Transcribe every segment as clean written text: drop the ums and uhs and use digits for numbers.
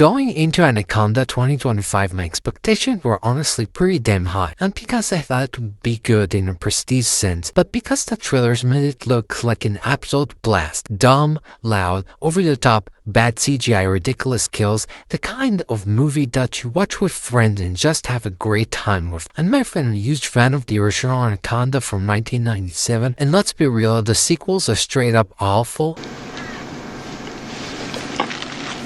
Going into Anaconda 2025, my expectations were honestly pretty damn high, not because I thought it would be good in a prestige sense, but because the trailers made it look like an absolute blast. Dumb, loud, over the top, bad CGI, ridiculous kills, the kind of movie that you watch with friends and just have a great time with. And my friend, a huge fan of the original Anaconda from 1997, and let's be real, the sequels are straight up awful.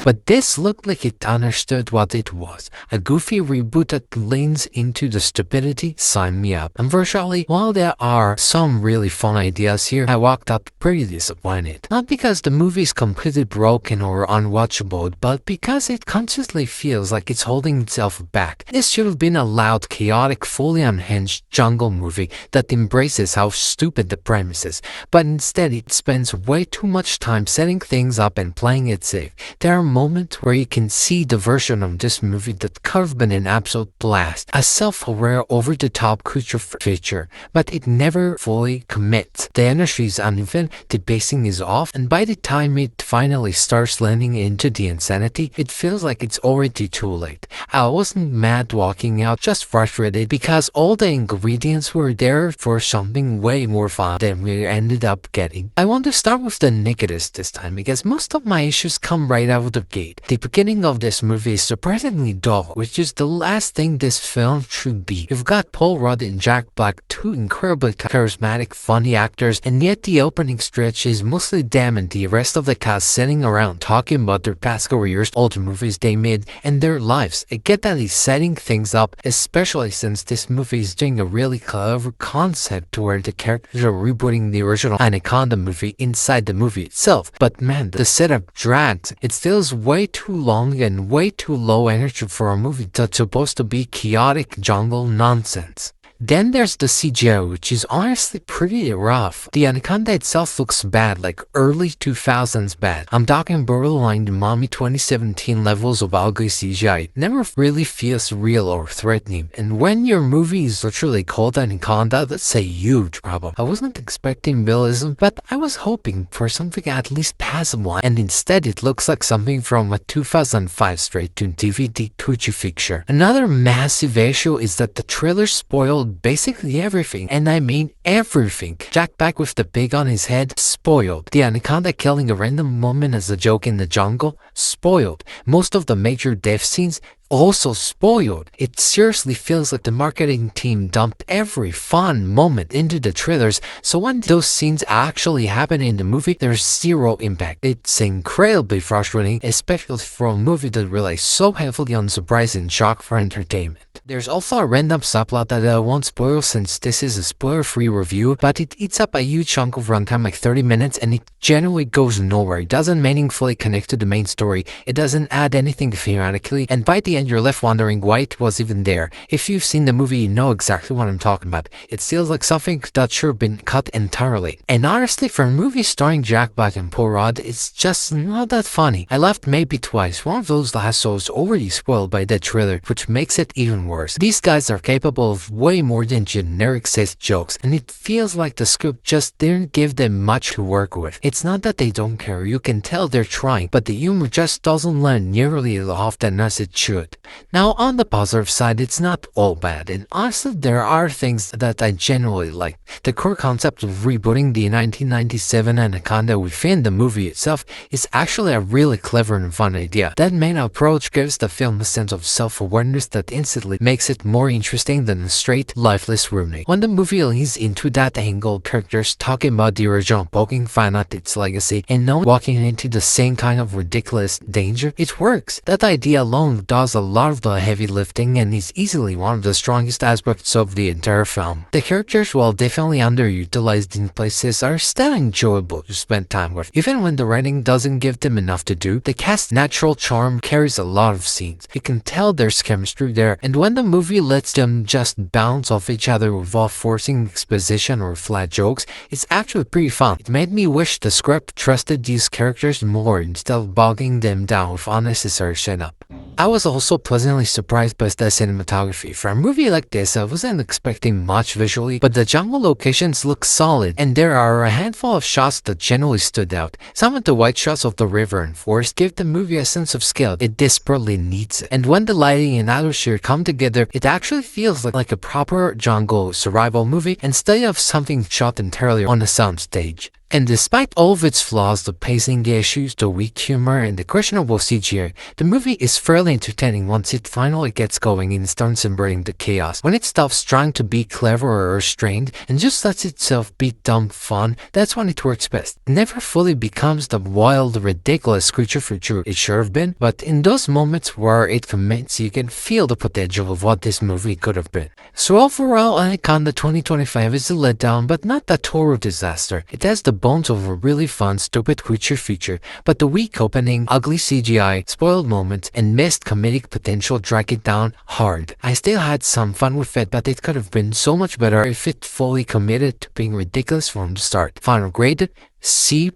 But this looked like it understood what it was. A goofy reboot that leans into the stupidity. Sign me up. And virtually, while there are some really fun ideas here, I walked out pretty disappointed. Not because the movie is completely broken or unwatchable, but because it consciously feels like it's holding itself back. This should have been a loud, chaotic, fully unhinged jungle movie that embraces how stupid the premise is. But instead, it spends way too much time setting things up and playing it safe. There are moment where you can see the version of this movie that could have been an absolute blast, a self-aware, over-the-top creature feature, but it never fully commits. The energy is uneven, the pacing is off, and by the time it finally starts landing into the insanity, it feels like it's already too late. I wasn't mad walking out, just frustrated because all the ingredients were there for something way more fun than we ended up getting. I want to start with the negatives this time because most of my issues come right out of the gate. The beginning of this movie is surprisingly dull, which is the last thing this film should be. You've got Paul Rudd and Jack Black, two incredibly charismatic, funny actors, and yet the opening stretch is mostly them and the rest of the cast sitting around talking about their past careers, all the movies they made, and their lives. I get that he's setting things up, especially since this movie is doing a really clever concept where the characters are rebooting the original Anaconda movie inside the movie itself. But man, the setup drags. It feels way too long and way too low energy for a movie that's supposed to be chaotic jungle nonsense. Then there's the CGI, which is honestly pretty rough. The Anaconda itself looks bad, like early 2000s bad. I'm talking borderline the Mommy 2017 levels of ugly CGI. It never really feels real or threatening. And when your movie is literally called Anaconda, that's a huge problem. I wasn't expecting realism, but I was hoping for something at least passable, and instead it looks like something from a 2005 straight-to-DVD Tucci fixture. Another massive issue is that the trailer spoiled basically everything, and I mean everything. Jack Black with the pig on his head, spoiled. The Anaconda killing a random woman as a joke in the jungle, spoiled. Most of the major death scenes, also spoiled. It seriously feels like the marketing team dumped every fun moment into the trailers, so when those scenes actually happen in the movie, there's zero impact. It's incredibly frustrating, especially for a movie that relies so heavily on surprise and shock for entertainment. There's also a random subplot that I won't spoil since this is a spoiler-free review, but it eats up a huge chunk of runtime, like 30 minutes, and it generally goes nowhere. It doesn't meaningfully connect to the main story, it doesn't add anything thematically, and by the end you're left wondering why it was even there. If you've seen the movie, you know exactly what I'm talking about. It feels like something that should have been cut entirely. And honestly, for a movie starring Jack Black and Paul Rudd, it's just not that funny. I laughed maybe twice. One of those lassos already spoiled by that trailer, which makes it even worse. These guys are capable of way more than generic sex jokes, and it feels like the script just didn't give them much to work with. It's not that they don't care, you can tell they're trying, but the humor just doesn't land nearly as often as it should. Now, on the positive side, it's not all bad, and honestly, there are things that I genuinely like. The core concept of rebooting the 1997 Anaconda within the movie itself is actually a really clever and fun idea. That main approach gives the film a sense of self-awareness that instantly makes it more interesting than a straight, lifeless remake. When the movie leans into that angle, characters talking about the original, poking fun at its legacy, and no one walking into the same kind of ridiculous danger, it works. That idea alone does a lot of the heavy lifting and is easily one of the strongest aspects of the entire film. The characters, while definitely underutilized in places, are still enjoyable to spend time with. Even when the writing doesn't give them enough to do, the cast's natural charm carries a lot of scenes. You can tell there's chemistry there, and when the movie lets them just bounce off each other without forcing exposition or flat jokes, it's actually pretty fun. It made me wish the script trusted these characters more instead of bogging them down with unnecessary setup. I was also pleasantly surprised by the cinematography. For a movie like this, I wasn't expecting much visually, but the jungle locations look solid, and there are a handful of shots that generally stood out. Some of the white shots of the river and forest give the movie a sense of scale it desperately needs. And when the lighting and atmosphere come together, it actually feels like a proper jungle survival movie instead of something shot entirely on a soundstage. And despite all of its flaws, the pacing issues, the weak humor, and the questionable CGI, the movie is fairly entertaining once it finally gets going and starts embracing the chaos. When it stops trying to be clever or restrained and just lets itself be dumb fun, that's when it works best. It never fully becomes the wild, ridiculous creature feature it should have been, but in those moments where it commits, you can feel the potential of what this movie could have been. So overall, Anaconda 2025 is a letdown, but not a total disaster. It has the bones of a really fun, stupid creature feature, but the weak opening, ugly CGI, spoiled moments, and missed comedic potential drag it down hard. I still had some fun with it, but it could have been so much better if it fully committed to being ridiculous from the start. Final graded C+.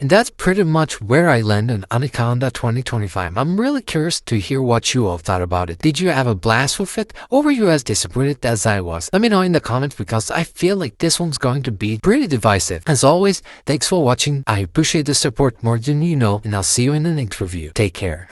And that's pretty much where I land on Anaconda 2025. I'm really curious to hear what you all thought about it. Did you have a blast with it, or were you as disappointed as I was? Let me know in the comments because I feel like this one's going to be pretty divisive. As always, thanks for watching. I appreciate the support more than you know, and I'll see you in the next review. Take care.